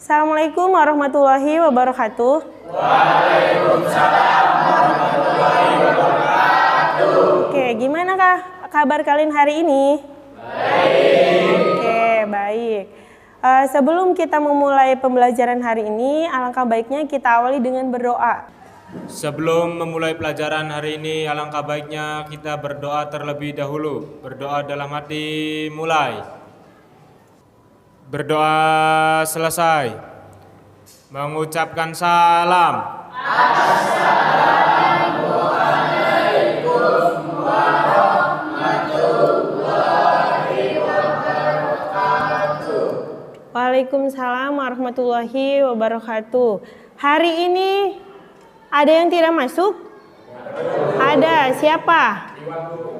Assalamualaikum warahmatullahi wabarakatuh. Waalaikumsalam warahmatullahi wabarakatuh. Oke, gimana kah kabar kalian hari ini? Baik. Oke, baik. Sebelum kita memulai pembelajaran hari ini, alangkah baiknya kita awali dengan berdoa. Sebelum memulai pelajaran hari ini, alangkah baiknya kita berdoa terlebih dahulu. Berdoa dalam hati mulai. Berdoa selesai. Mengucapkan salam. Assalamualaikum warahmatullahi wabarakatuh. Waalaikumsalam warahmatullahi wabarakatuh. Hari ini ada yang tidak masuk? Ada. Siapa?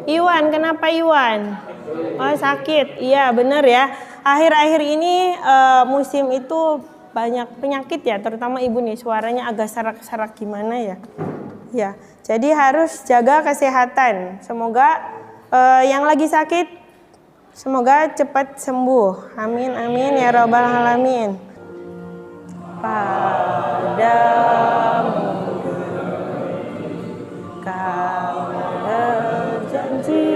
Iwan. Kenapa Iwan? Oh, sakit. Iya, benar ya. Akhir-akhir ini musim itu banyak penyakit ya, terutama ibu nih suaranya agak serak-serak gimana ya. Ya, jadi harus jaga kesehatan. Semoga yang lagi sakit semoga cepat sembuh. Amin amin ya rabbal alamin. Padamu kami berjanji,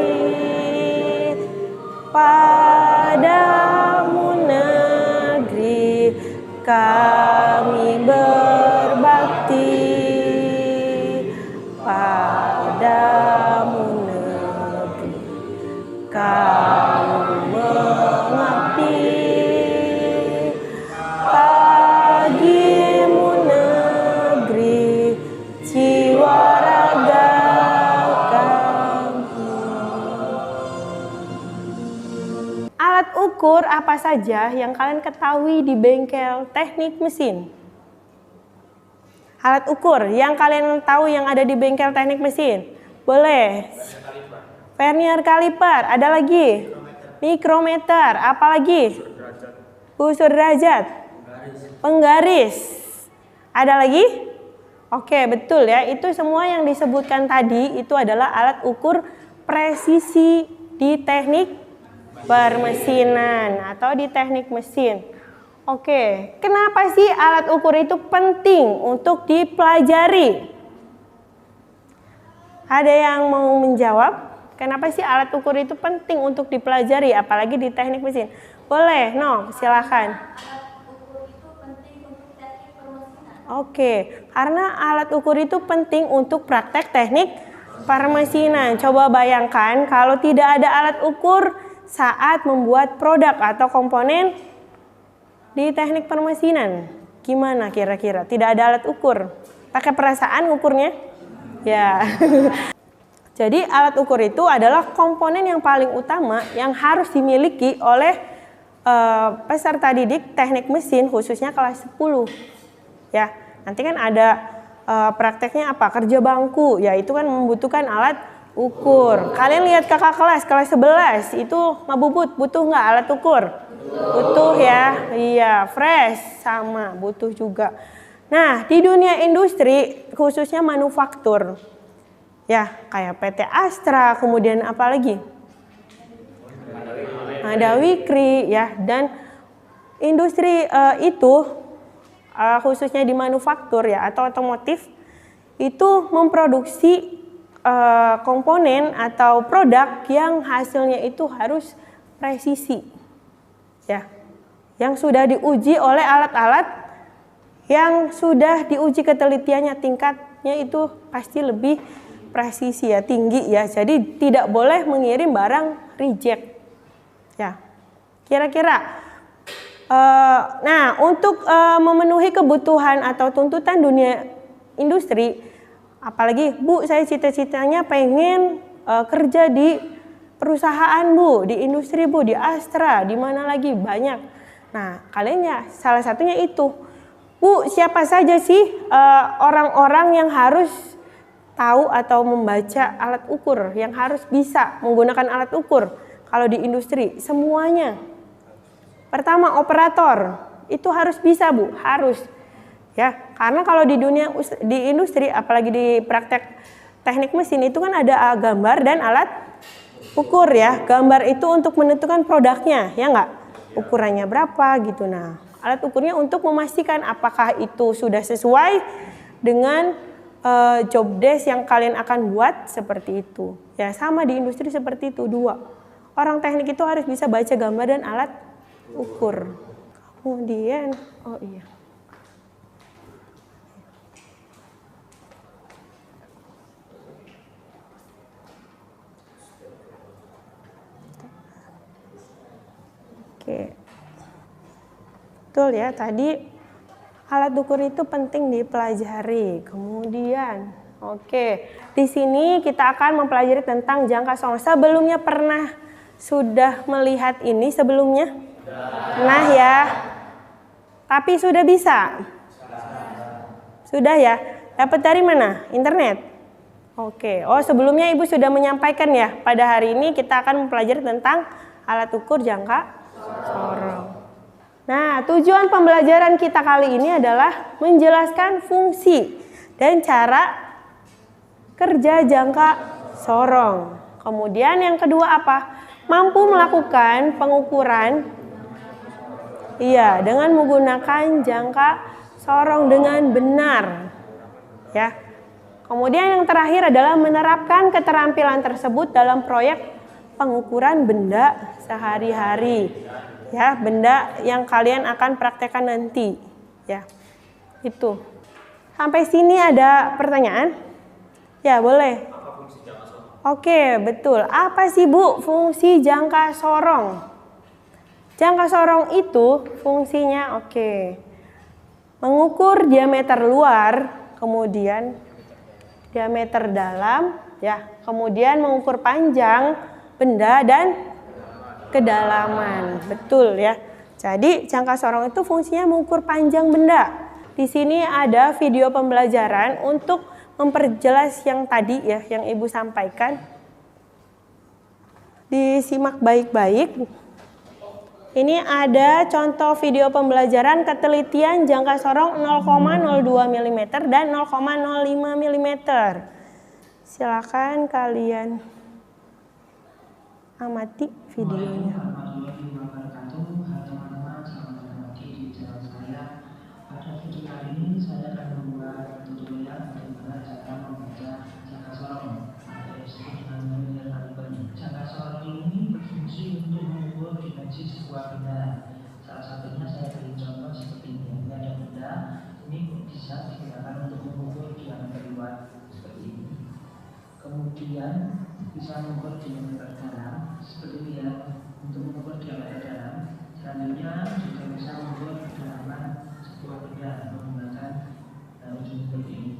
padamu negeri kami berbakti, padamu negeri kami mengabdi, bagimu negeri jiwa raga kami. Alat ukur apa saja yang kalian ketahui di bengkel teknik mesin? Alat ukur yang kalian tahu yang ada di bengkel teknik mesin? Boleh. Vernier kaliper. Ada lagi? Mikrometer. Apa lagi? Busur derajat. Penggaris. Ada lagi? Oke, betul ya. Itu semua yang disebutkan tadi itu adalah alat ukur presisi di teknik permesinan atau di teknik mesin. Oke, kenapa sih alat ukur itu penting untuk dipelajari? Ada yang mau menjawab? Kenapa sih alat ukur itu penting untuk dipelajari, apalagi di teknik mesin? Boleh, no, silakan. Alat ukur itu penting untuk teknik permesinan. Oke, karena alat ukur itu penting untuk praktek teknik permesinan. Coba bayangkan kalau tidak ada alat ukur saat membuat produk atau komponen di teknik permesinan, gimana kira-kira? Tidak ada alat ukur, pakai perasaan ukurnya? Ya. Jadi alat ukur itu adalah komponen yang paling utama yang harus dimiliki oleh peserta didik teknik mesin khususnya kelas 10. Ya, nanti kan ada prakteknya apa? Kerja bangku, ya itu kan membutuhkan alat ukur. Kalian lihat kakak kelas 11 itu Mabubut butuh nggak alat ukur? Butuh ya, iya. Fresh sama butuh juga. Nah, di dunia industri khususnya manufaktur, ya kayak PT Astra, kemudian apa lagi? Ada Wikri ya, dan industri itu khususnya di manufaktur ya atau otomotif itu memproduksi komponen atau produk yang hasilnya itu harus presisi ya, yang sudah diuji oleh alat-alat yang sudah diuji ketelitiannya, tingkatnya itu pasti lebih presisi ya, tinggi ya, jadi tidak boleh mengirim barang reject ya. Kira-kira nah untuk memenuhi kebutuhan atau tuntutan dunia industri, apalagi Bu, saya cita-citanya pengen kerja di perusahaan Bu, di industri Bu, di Astra, di mana lagi banyak. Nah, kalian ya salah satunya itu. Bu, siapa saja sih orang-orang yang harus tahu atau membaca alat ukur, yang harus bisa menggunakan alat ukur kalau di industri? Semuanya. Pertama, operator. Itu harus bisa Bu, harus. Ya, karena kalau di dunia di industri apalagi di praktek teknik mesin itu kan ada gambar dan alat ukur ya. Gambar itu untuk menentukan produknya, ya enggak? Ukurannya berapa gitu. Nah, alat ukurnya untuk memastikan apakah itu sudah sesuai dengan job desk yang kalian akan buat seperti itu. Ya, sama di industri seperti itu, dua. Orang teknik itu harus bisa baca gambar dan alat ukur. Kemudian, oh iya. Oke. Betul ya, tadi alat ukur itu penting dipelajari. Kemudian, oke, di sini kita akan mempelajari tentang jangka sorong. Sebelumnya pernah sudah melihat ini sebelumnya? Nah ya, tapi sudah bisa? Sudah ya? Dapat dari mana? Internet? Oke, oh sebelumnya Ibu sudah menyampaikan ya, pada hari ini kita akan mempelajari tentang alat ukur jangka sorong. Nah, tujuan pembelajaran kita kali ini adalah menjelaskan fungsi dan cara kerja jangka sorong. Kemudian yang kedua apa? Mampu melakukan pengukuran dengan menggunakan jangka sorong dengan benar. Ya. Kemudian yang terakhir adalah menerapkan keterampilan tersebut dalam proyek pengukuran benda sehari-hari. Ya, benda yang kalian akan praktekkan nanti. Ya. Itu. Sampai sini ada pertanyaan? Ya, boleh. Oke, betul. Apa sih Bu fungsi jangka sorong? Jangka sorong itu fungsinya mengukur diameter luar, kemudian diameter dalam, ya, kemudian mengukur panjang benda dan kedalaman. Betul ya. Jadi jangka sorong itu fungsinya mengukur panjang benda. Di sini ada video pembelajaran untuk memperjelas yang tadi ya, yang Ibu sampaikan. Disimak baik-baik. Ini ada contoh video pembelajaran ketelitian jangka sorong 0,02 mm dan 0,05 mm. Silakan kalian amati videonya. Jangka sorong ini berfungsi untuk mengukur dimensi sebuah benda. Salah satunya saya beri contoh seperti ini. Ini ada benda, ini bisa digunakan untuk mengukur diameter luar seperti ini. Kemudian bisa mengukur diameter dalam seperti ini ya, untuk mengukur diameter dalam. Selanjutnya juga bisa mengukur kedalaman sebuah benda menggunakan ujung seperti ini.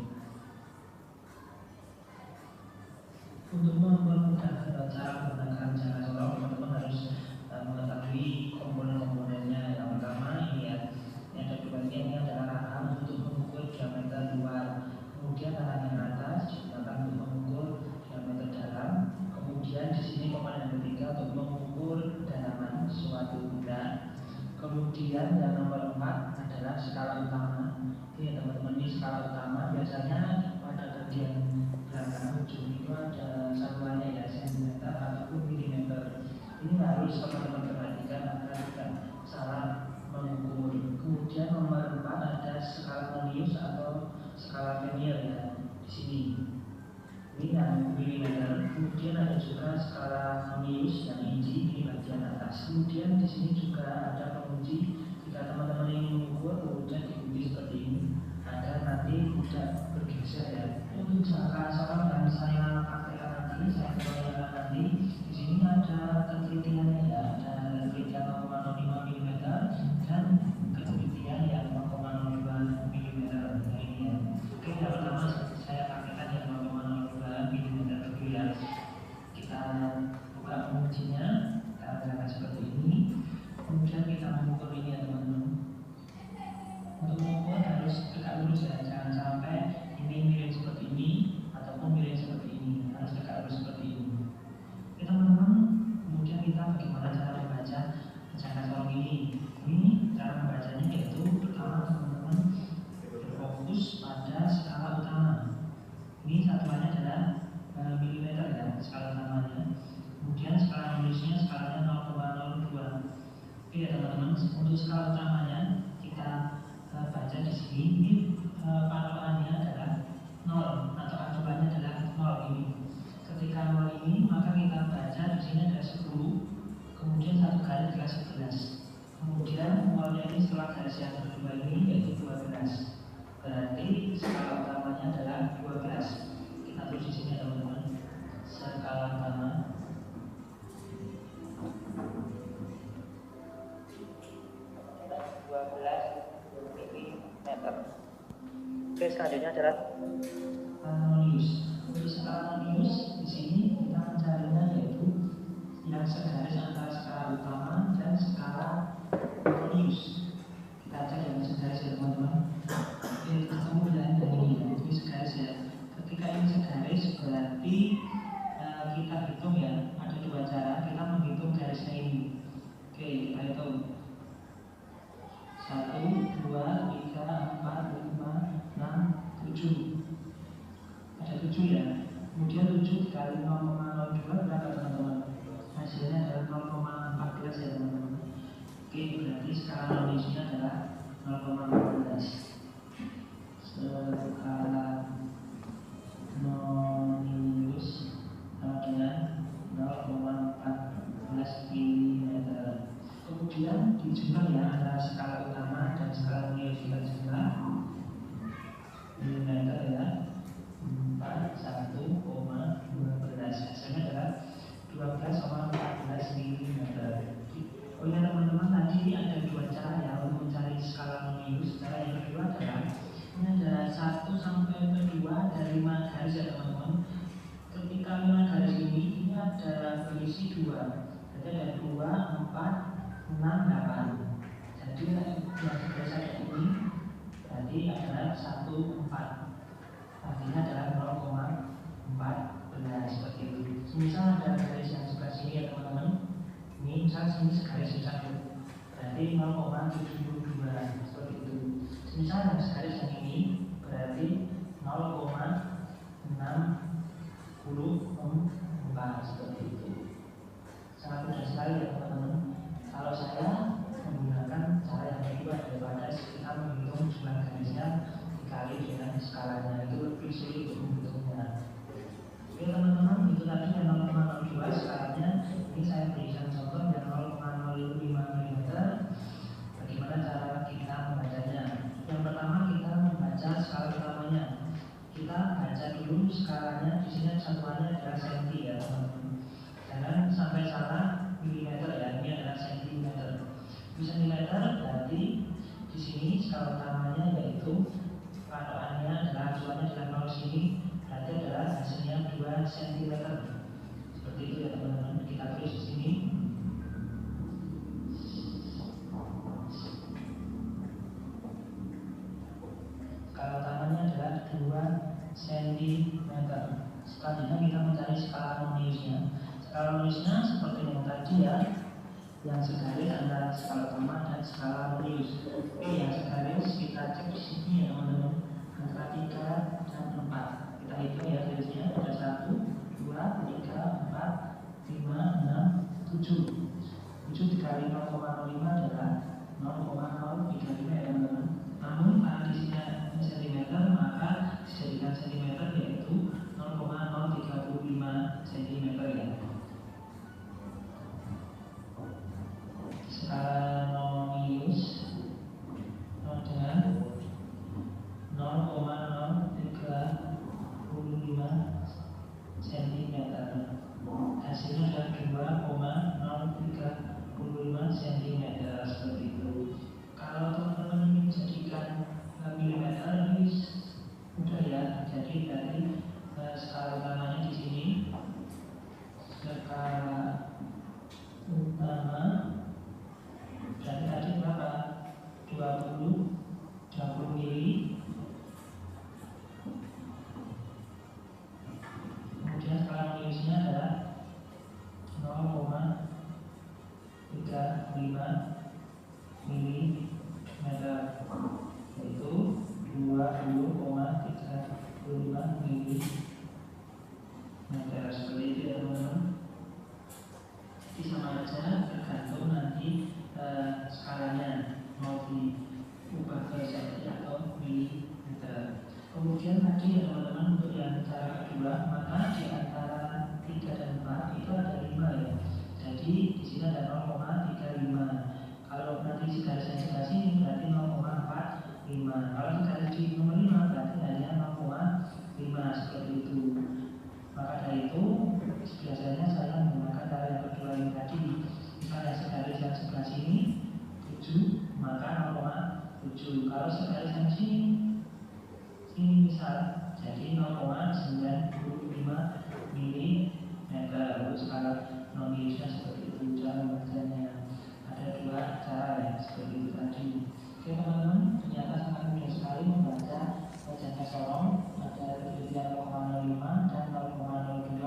Untuk mempermudah cara menggunakan jangka sorong, teman-teman harus mengetahui komponen-komponennya. Yang pertama ini ya, ini ada dua, ini adalah rahang untuk mengukur diameter luar. Kemudian rahang yang atas digunakan untuk mengukur diameter dalam. Kemudian di sini komponen ketiga untuk mengukur kedalaman suatu benda. Kemudian yang nomor 4 adalah skala utama. Ini teman-teman, ini skala utama biasanya pada bagian belakang ujung itu ada satuannya ya, sentimeter ataupun milimeter. Ini harus teman-teman perhatikan agar tidak salah mengukur. Kemudian nomor 4 ada skala Mohs atau skala Vernier ya, di sini. Ini yang milimeter. Kemudian ada juga skala Mohs yang inci di bagian atas. Kemudian di sini juga ada penguji. Jika teman-teman ingin mengukur, kemudian diuji seperti ini agar nanti tidak bergeser ya. Untuk jangka sorong yang saya praktekkan nanti, saya keluarkan nanti, di sini ada ketelitiannya ya, ada ketelitian 0,05 mm dan ketelitian yang 0,02 mm. Nah ini ya. Oke, yang pertama saya praktekkan yang 0,02 mm dulu ya. Kita buka pengujinya, kita akan seperti ini. Kemudian kita mengukur ini ya teman-teman. Untuk mengukur harus tegak lurus ya, jangan sampai ini miring seperti ini ataupun miring seperti ini, harus tegak lurus seperti ini. Oke teman-teman, kemudian kita bagaimana cara membaca jangka sorong ini? Ini cara membacanya yaitu pertama teman-teman berfokus pada skala utama. Ini satuannya adalah milimeter ya, skala utamanya. Kemudian skala Mohsnya skalanya 0,02. Oke ya teman-teman, untuk skala utamanya di sini ada 10, kemudian satu garis adalah 11. Kemudian nolnya ini setelah garis yang kedua ini yaitu 12. Berarti skala utamanya adalah 12. Kita tulis di sini teman-teman. Skala utama 12 mm. Oke, selanjutnya adalah harmonius. Untuk skala harmonius di sini kita mencarinya yaitu yang segaris antara skala utama dan skala harmonius. Kita cari yang segaris ya teman-teman. Oke, ketemu dan ini segaris ya. Ketika ini segaris berarti kita hitung ya. Ada dua cara kita menghitung garisnya ini. Oke, kita hitung 1, 2, 3, 4, 5, 6, 7. Ada 7 ya. Kemudian 7 dikali 0,02 berapa teman-teman? Hasilnya adalah 0,14 ya teman-teman. Oke, berarti skala harmonisnya adalah 0,14. Skala harmonius dengan 0,14 mm. Kemudian dijumlah ya antara skala utama dan skala harmonius kita jumlah mm ya 41,12. Hasilnya adalah 12,14 mm. Oh ya teman-teman, tadi ada dua cara ya untuk mencari skala harmonius. Cara yang kedua adalah ini ada 1 sampai 2 dari 5 garis ya teman-teman. Ketika 5 garis ini ada berisi 2. Jadi ada 2, 4, 6, 8. Jadi yang segaris ada ini berarti adalah 1, 4. Artinya adalah 0,14 seperti itu. Misal ada garis yang sebelah sini ya teman-teman. Ini misal sini segaris satu, berarti 0,72 seperti itu. Misal yang segaris yang ini berarti 0,64 seperti itu. Sangat mudah sekali ya teman-teman. Kalau saya menggunakan cara yang kedua daripada kita menghitung jumlah garisnya dikali dengan skalanya, itu lebih sulit untuk menghitungnya. Oke teman-teman, itu tadi yang 0,02 skalanya. Ini saya berikan contoh yang 0,05 mm. Bagaimana cara kita membacanya? Yang pertama kita membaca skala utamanya. Kita baca dulu skalanya. Di sini satuannya adalah senti ya teman-teman. Jangan sampai salah milimeter ya. Ini adalah sentimeter. Di sentimeter berarti di sini skala utamanya yaitu patokannya adalah acuannya adalah 0 sini, berarti adalah hasilnya 2 cm. Seperti itu ya teman-teman. Kita tulis di sini. Skala utamanya adalah 2 cm. Selanjutnya kita mencari skala harmoniusnya. Skala harmoniusnya seperti yang tadi ya, yang segaris antara skala utama dan skala harmonius. Oke, yang segaris kita cek di sini ya teman-teman, antara 3 dan 4. Kita hitung ya garisnya ada 1, 2, 3, 4, 5, 6, 7. 7 dikali 0,05 adalah 0,035 ya teman-teman. Namun karena di sini cm, maka dijadikan cm yaitu 0,035 cm ya. Skala harmonius dengan 0,035 cm. Hasilnya adalah 2,035 cm seperti itu. Kalau teman-teman ingin menjadikan milimeter ini mudah ya. Jadi dari skala utamanya di sini, skala utama berarti tadi berapa? 20 mili. Kemudian skala harmoniusnya adalah 0,35 mm, yaitu 20,35 mm. Seperti itu ya teman-teman. Jadi sama aja, tergantung nanti skalanya mau diubah ke cm atau milimeter. Kemudian tadi ya teman-teman, untuk yang cara kedua, maka di antara 3 3 dan 4 itu ada 5 ya. Jadi di sini ada 0,35. Kalau nanti di garis yang sebelah sini berarti 0,45. Kalau di garis di nomor 5 berarti hanya 0,5 seperti itu. Maka dari itu biasanya saya menggunakan cara yang kedua ini tadi. Misalnya segaris yang sebelah sini 7 maka 0,7. Kalau segaris yang sini misal jadi 0,95 mm. Untuk skala non-Indonesia seperti itu cara membacanya. Ada 2 cara ya seperti itu tadi. Oke teman-teman, ternyata sangat mudah sekali membaca jangka sorong. Ada ketelitian 0,05 dan 0,02.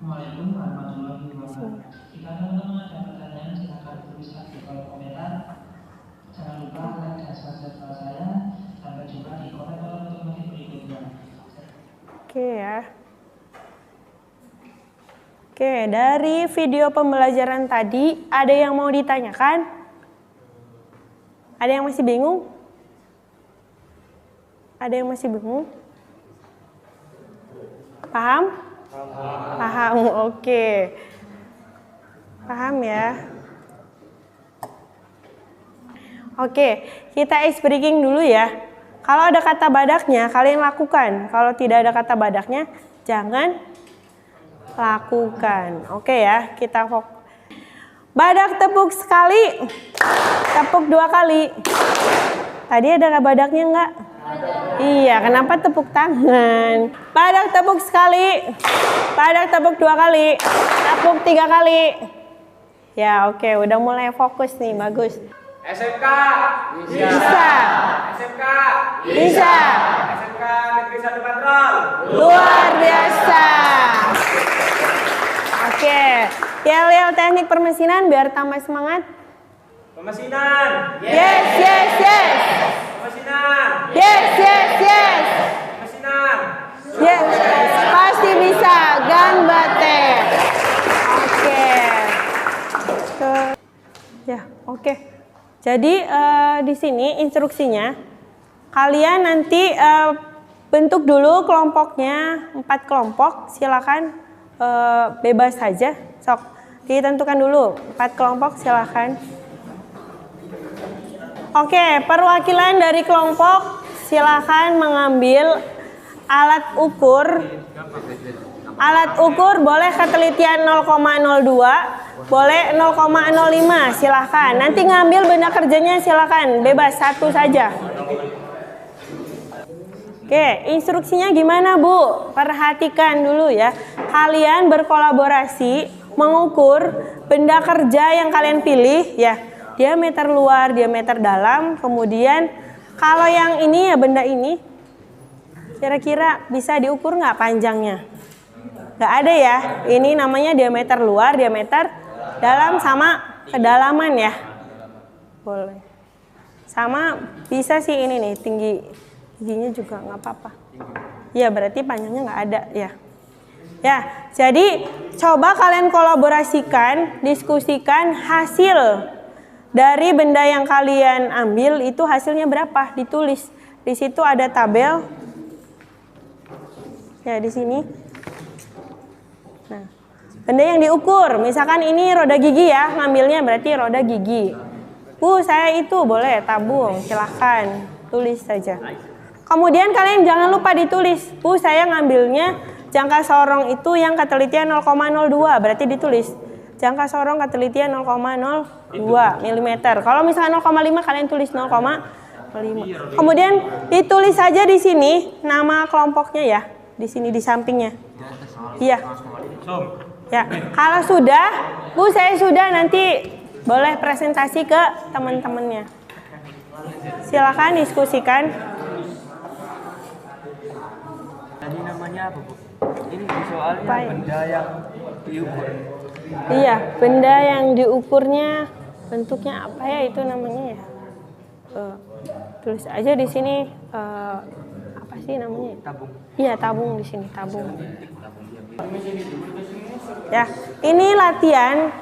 Assalamualaikum warahmatullahi wabarakatuh. Jika teman-teman ada pertanyaan silakan tuliskan di kolom komentar. Jangan lupa like dan subscribe channel saya. Sampai jumpa di konten-konten otomotif berikutnya. Oke ya. Oke, dari video pembelajaran tadi ada yang mau ditanyakan? Ada yang masih bingung? Ada yang masih bingung? Paham? Paham, oke. Paham ya? Oke, kita ice breaking dulu ya. Kalau ada kata badaknya, kalian lakukan. Kalau tidak ada kata badaknya, jangan lakukan. Oke ya, kita fokus. Badak tepuk sekali, tepuk 2 kali. Tadi ada badaknya enggak? Iya, kenapa tepuk tangan? Badak tepuk sekali, badak tepuk 2 kali, tepuk 3 kali. Ya oke, udah mulai fokus nih, bagus. SMK Bisa. SMK Bisa. SMK Negeri 1 Patrol. Luar biasa. Oke, yel-yel teknik permesinan biar tambah semangat. Pemesinan. Yes, yes, yes. Pemesinan. Yes, yes, yes. Pemesinan. Yes, pasti bisa. Ganbate. Oke. Ya, oke. Jadi di sini instruksinya, kalian nanti bentuk dulu kelompoknya 4 kelompok. Silakan bebas saja. Sok ditentukan dulu 4 kelompok. Silakan. Oke, perwakilan dari kelompok silakan mengambil alat ukur. Alat ukur boleh ketelitian 0,02. Boleh 0,05, silahkan. Nanti ngambil benda kerjanya silahkan, bebas 1 saja. Oke, instruksinya gimana Bu? Perhatikan dulu ya. Kalian berkolaborasi mengukur benda kerja yang kalian pilih ya. Diameter luar, diameter dalam. Kemudian kalau yang ini ya benda ini, kira-kira bisa diukur nggak panjangnya? Nggak ada ya. Ini namanya diameter luar, diameter dalam sama kedalaman ya. Boleh. Sama bisa sih ini nih, tingginya juga nggak apa-apa. Ya berarti panjangnya nggak ada ya. Ya, jadi coba kalian kolaborasikan, diskusikan hasil dari benda yang kalian ambil itu hasilnya berapa, ditulis. Di situ ada tabel. Ya, di sini. Nah, benda yang diukur, misalkan ini roda gigi ya, ngambilnya berarti roda gigi. Saya itu boleh tabung, silahkan tulis saja. Kemudian kalian jangan lupa ditulis, saya ngambilnya jangka sorong itu yang ketelitian 0,02, berarti ditulis. Jangka sorong ketelitian 0,02 mm. Kalau misalnya 0,5 kalian tulis 0,5. Kemudian ditulis saja di sini nama kelompoknya ya, di sini di sampingnya. Iya. Ya, kalau sudah, saya sudah nanti boleh presentasi ke teman-temannya. Silakan diskusikan. Tadi namanya apa, Bu? Ini soalnya Apa ya? benda yang diukur. Iya, benda yang diukurnya bentuknya apa ya itu namanya ya? Tulis aja di sini apa sih namanya? Tabung. Iya, tabung di sini, tabung. Ya, ini latihan.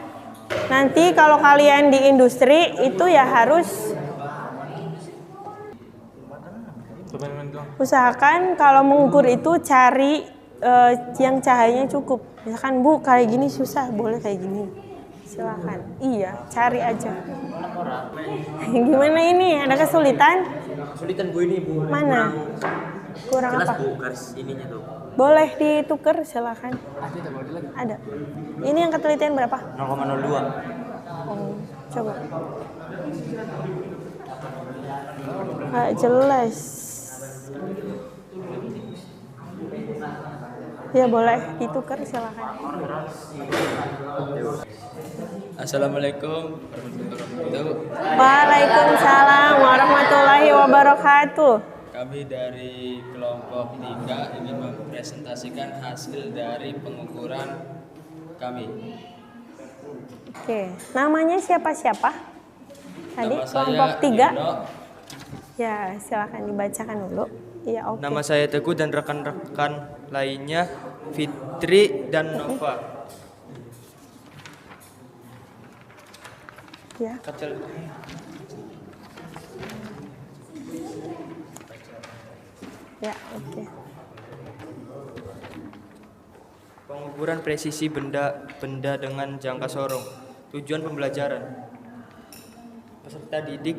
Nanti kalau kalian di industri itu ya harus Usahakan kalau mengukur itu cari yang cahayanya cukup. Misalkan Bu kayak gini susah, boleh kayak gini. Silakan. Iya, cari aja. Gimana ini? Ada kesulitan? Kesulitan Bu ini Bu. Mana? Kurang Jelas apa? Bu garis ininya tuh. Boleh ditukar, silakan. Ada. Ini yang ketelitian berapa? 0,02. Oh, coba. Nggak jelas. Ya boleh ditukar, silakan. Assalamualaikum warahmatullahi wabarakatuh. Waalaikumsalam warahmatullahi wabarakatuh. Kami dari kelompok 3 ingin mempresentasikan hasil dari pengukuran kami. Oke, namanya siapa-siapa? Tadi Nama kelompok saya 3. Dino. Ya, silakan dibacakan dulu. Iya, oke. Nama saya Teguh dan rekan-rekan lainnya Fitri dan Nova. Ya. Kecil. Ya, oke. Pengukuran presisi benda dengan jangka sorong. Tujuan pembelajaran. Peserta didik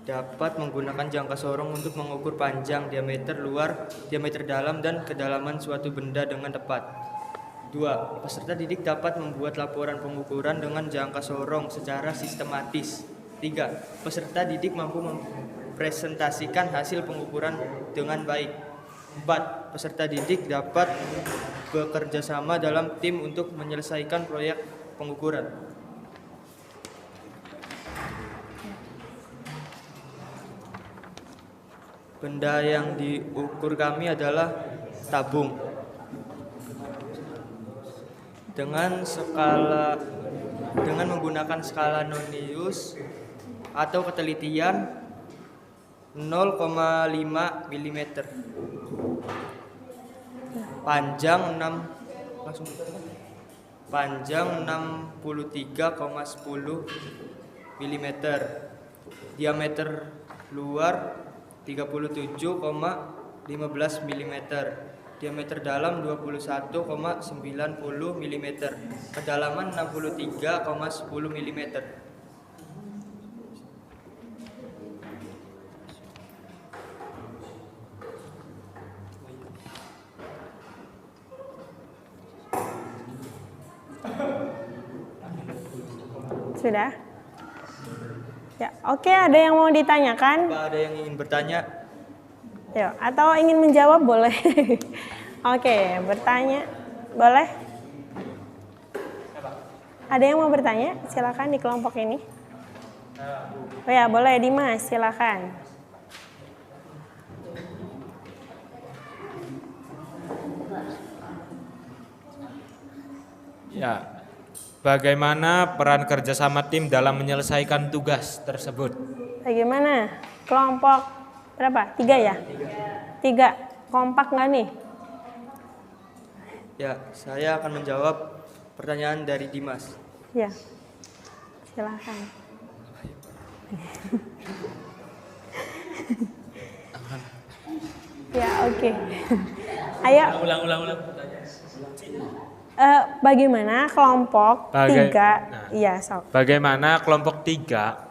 dapat menggunakan jangka sorong untuk mengukur panjang, diameter luar, diameter dalam, dan kedalaman suatu benda dengan tepat. 2. Peserta didik dapat membuat laporan pengukuran dengan jangka sorong secara sistematis. 3. Peserta didik mampu mempresentasikan hasil pengukuran dengan baik. 4. Peserta didik dapat bekerja sama dalam tim untuk menyelesaikan proyek pengukuran. Benda yang diukur kami adalah tabung. Dengan menggunakan skala Nonius atau ketelitian 0,5 mm. Panjang 63,10 mm. Diameter luar 37,15 mm. Diameter dalam 21,90 mm. Kedalaman 63,10 mm. Sudah? Ya, oke, ada yang mau ditanyakan? Apa ada yang ingin bertanya? Yuk, atau ingin menjawab boleh. Oke, bertanya boleh? Ada yang mau bertanya? Silakan di kelompok ini. Oh ya, boleh Dimas, silakan. Ya. Bagaimana peran kerjasama tim dalam menyelesaikan tugas tersebut? Bagaimana? Kelompok berapa? 3 ya? 3. Kompak nggak nih? Ya, saya akan menjawab pertanyaan dari Dimas. Ya, silakan. Ya, oke. Ayo. Ulang. Bagaimana kelompok 3? Nah. Iya, sok. Bagaimana kelompok 3?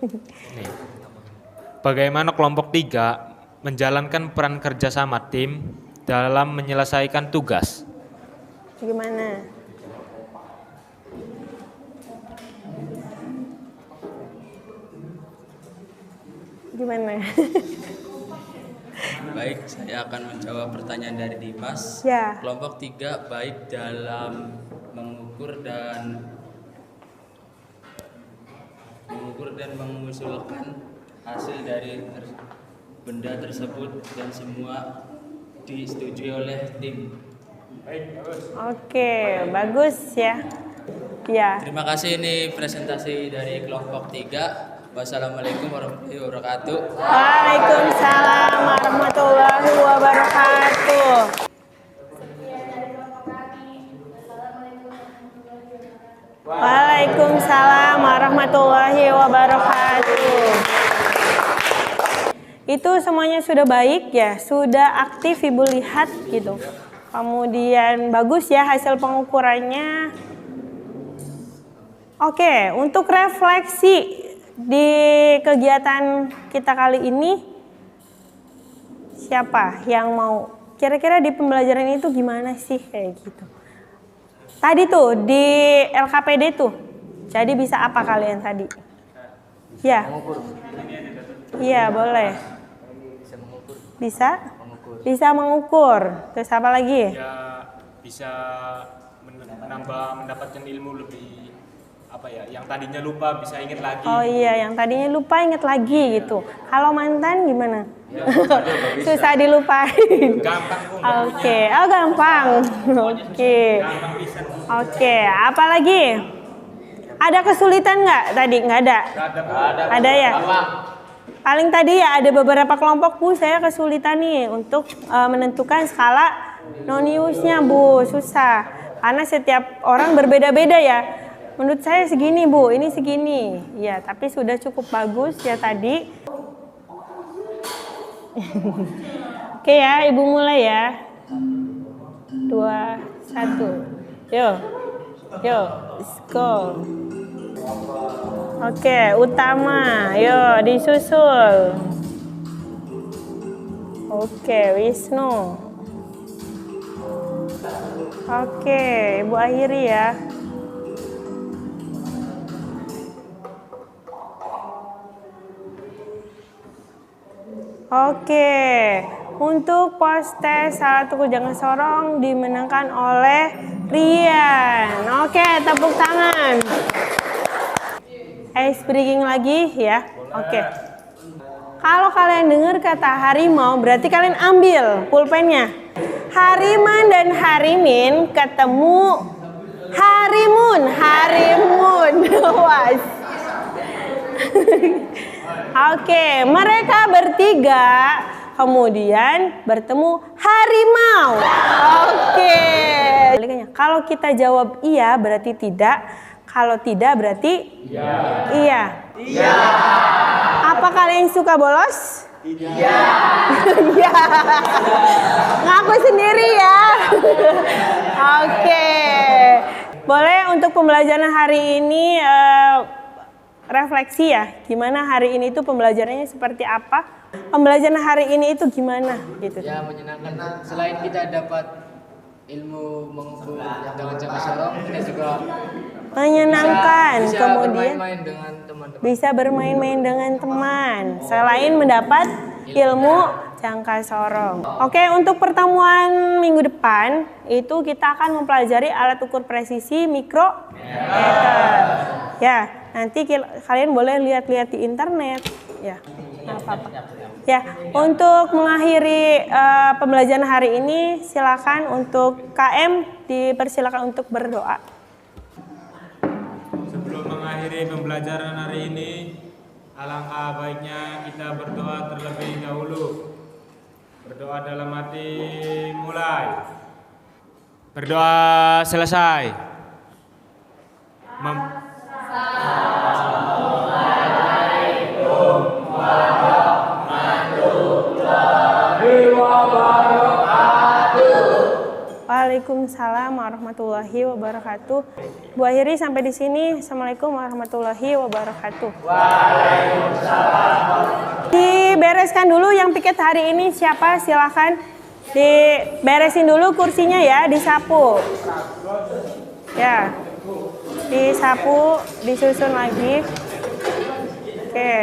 Nih. Bagaimana kelompok 3 menjalankan peran kerjasama tim dalam menyelesaikan tugas? Gimana? Gimana? Baik, saya akan menjawab pertanyaan dari Dimas. Ya. Kelompok 3 baik dalam mengukur dan mengusulkan hasil dari benda tersebut dan semua disetujui oleh tim. Oke, bagus ya. Ya. Terima kasih, ini presentasi dari kelompok 3. Wassalamualaikum warahmatullahi wabarakatuh. Waalaikumsalam warahmatullahi wabarakatuh. Waalaikumsalam warahmatullahi wabarakatuh. Itu semuanya sudah baik ya, sudah aktif Ibu lihat gitu. Kemudian bagus ya hasil pengukurannya. Oke, untuk refleksi di kegiatan kita kali ini, siapa yang mau? Kira-kira di pembelajaran itu gimana sih kayak gitu? Tadi tuh di LKPD tuh, jadi bisa apa kalian tadi? Ya, iya boleh. Bisa? Bisa mengukur. Terus apa lagi? Ya bisa mendapatkan ilmu lebih apa ya, yang tadinya lupa bisa ingat lagi. Oh iya, yang tadinya lupa inget lagi gitu. Kalau mantan gimana? Susah dilupain. Gampang kok. Oke, oh gampang. Oke. Oke, apa lagi? Ada kesulitan nggak tadi? Nggak ada? Ada ya? Paling tadi ya ada beberapa kelompok Bu, saya kesulitan nih untuk menentukan skala noniusnya Bu, susah. Karena setiap orang berbeda-beda ya. Menurut saya segini Bu, ini segini. Ya, tapi sudah cukup bagus ya tadi. Oke ya, Ibu mulai ya. 2, 1. Yo. Yo, let's go. Oke, utama. Yo, disusul. Oke, Wisnu. Oke, Ibu akhiri ya. Oke, untuk pos tes salah tuku jangan sorong dimenangkan oleh Rian. Oke, tepuk tangan. Ice breaking lagi ya. Oke. Kalau kalian dengar kata harimau, berarti kalian ambil pulpennya. Hariman dan harimin ketemu harimun. Was. Oke, mereka bertiga kemudian bertemu harimau. Oke. Kalau kita jawab iya berarti tidak, kalau tidak berarti iya. Iya. Apa kalian suka bolos? Iya. Iya. Ngaku sendiri ya. Oke. Boleh untuk pembelajaran hari ini refleksi ya, gimana hari ini itu pembelajarannya seperti apa? Pembelajaran hari ini itu gimana gitu? Ya menyenangkan. Selain kita dapat ilmu mengukur dengan jangka sorong, kita juga Menyenangkan. bisa Kemudian bermain-main dengan teman-teman. bisa bermain-main dengan teman. Selain mendapat ilmu jangka sorong. Oke, untuk pertemuan minggu depan itu kita akan mempelajari alat ukur presisi mikrometer. Ya, nanti kalian boleh lihat-lihat di internet. Ya, nggak apa-apa. Ya, untuk mengakhiri pembelajaran hari ini, silakan untuk KM dipersilakan untuk berdoa. Sebelum mengakhiri pembelajaran hari ini, alangkah baiknya kita berdoa terlebih dahulu. Berdoa dalam hati mulai. Berdoa selesai. Waalaikumsalam warahmatullahi wabarakatuh. Bu akhiri sampai di sini. Assalamualaikum warahmatullahi wabarakatuh. Dibereskan dulu yang piket hari ini siapa? Silakan diberesin dulu kursinya ya, disapu. Ya, disapu, disusun lagi. Oke.